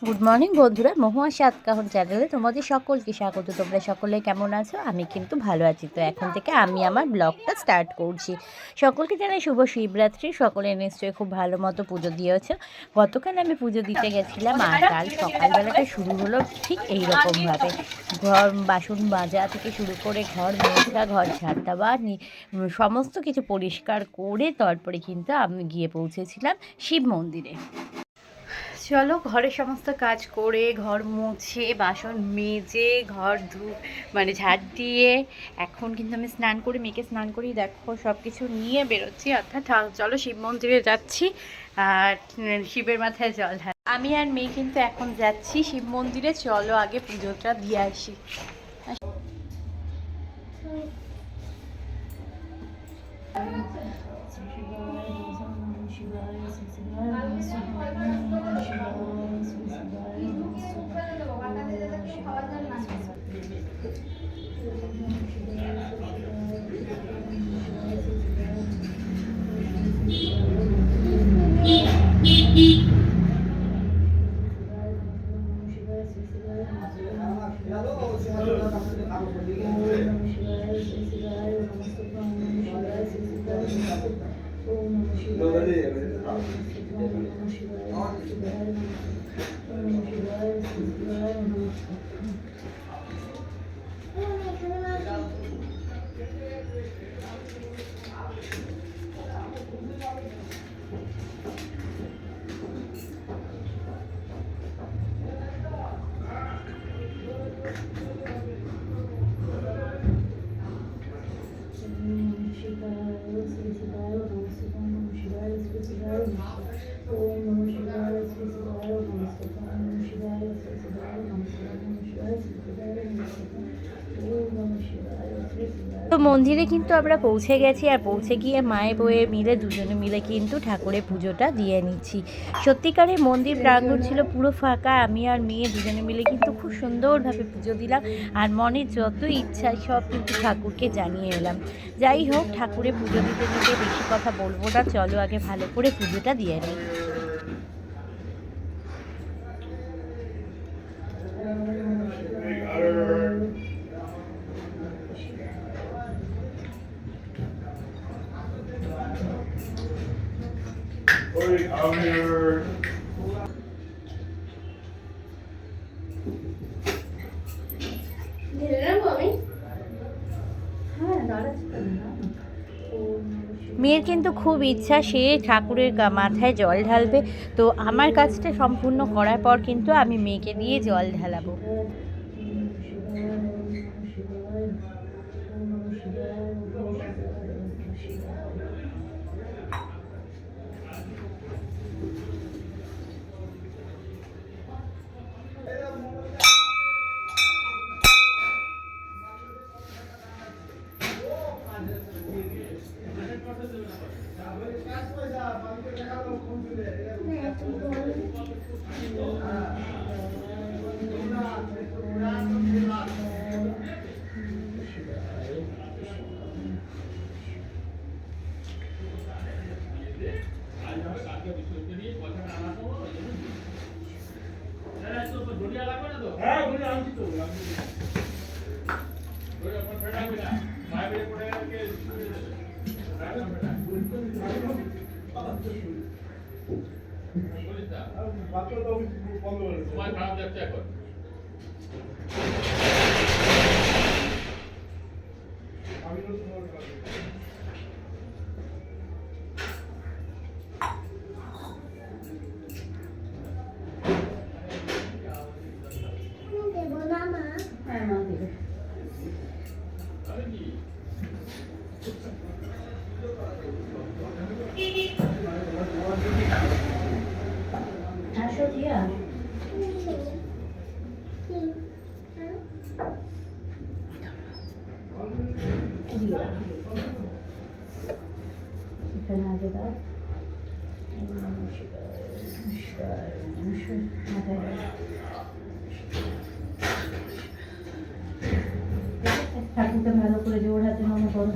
Good morning বন্ধুরা, মহুয়া সাতকাহন চ্যানেলে তোমাদের সকলকে স্বাগত। তোমরা সকলে কেমন আছো? আমি কিন্তু ভালো আছি। তো এখন থেকে আমি আমার ব্লগটা স্টার্ট করছি। সকলকে জানাই শুভ শিবরাত্রি। সকলে নিশ্চয়ই খুব ভালো মতো পুজো দিয়েছো। গতকাল আমি পুজো দিতে গেছিলাম, আর কাল সকালবেলাটা শুরু হলো ঠিক এইরকমভাবে। ঘর বাসন মাজা থেকে শুরু করে ঘর মোছা, ঘর ঝাড় দেওয়া, সমস্ত কিছু পরিষ্কার করে তারপরে কিন্তু আমি গিয়ে পৌঁছেছিলাম শিব মন্দিরে। চলো, ঘরের সমস্ত কাজ করে, ঘর মুছে, বাসন মেজে, ঘর ঝাড় দিয়ে এখন কিন্তু আমি স্নান করি, মেয়েকে স্নান করি, দেখো সব কিছু নিয়ে বেরোচ্ছি। অর্থাৎ চলো শিব মন্দিরে যাচ্ছি আর শিবের মাথায় জল ঢাল। আমি আর মেয়ে কিন্তু এখন যাচ্ছি শিব মন্দিরে। চলো আগে পুজোটা দিয়ে আসি। তো মন্দিরে কিন্তু আমরা পৌঁছে গেছি, আর পৌঁছে গিয়ে মায়ে বউয়ে মিলে দুজনে মিলে কিন্তু ঠাকুরের পুজোটা দিয়ে নিচ্ছি। সত্যিকারের মন্দির প্রাঙ্গণ ছিল পুরো ফাঁকা। আমি আর মেয়ে দুজনে মিলে কিন্তু খুব সুন্দরভাবে পুজো দিলাম, আর মনের যত ইচ্ছা সব কিন্তু ঠাকুরকে জানিয়ে এলাম। যাই হোক, ঠাকুরের পুজো দিতে দিতে বেশি কথা বলবো না, চলো আগে ভালো করে পুজোটা দিয়ে নিই। মেয়ের কিন্তু খুব ইচ্ছা সে ঠাকুরের মাথায় জল ঢালবে। তো আমার কাজটা সম্পূর্ণ করার পর কিন্তু আমি মেয়েকে দিয়ে জল ঢালাবো। খারাপ যাচ্ছে এখন। এখানে আগে দাও, ঠাকুরকে ভালো করে জোর হাতে মনে করো।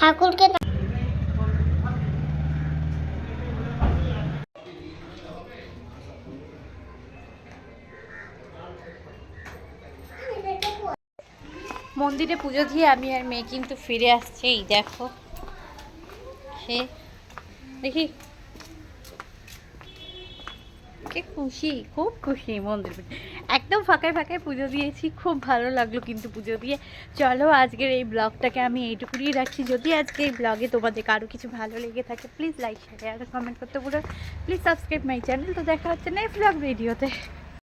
ঠাকুরকে মন্দিরে পুজো দিয়ে আমি আর মেয়ে কিন্তু ফিরে আসছি। এই দেখো, সে দেখি কে খুশি, খুব খুশি। মন্দির একদম ফাঁকায় ফাঁকায় পুজো দিয়েছি, খুব ভালো লাগলো কিন্তু পুজো দিয়ে। চলো আজকের এই ব্লগটাকে আমি এইটুকুই রাখছি। যদি আজকে এই ব্লগে তোমাদের কারো কিছু ভালো লেগে থাকে প্লিজ লাইক শেয়ার আর কমেন্ট করতে বলো। Please subscribe my channel. তো দেখা হচ্ছে নেক্সট ব্লগ ভিডিওতে।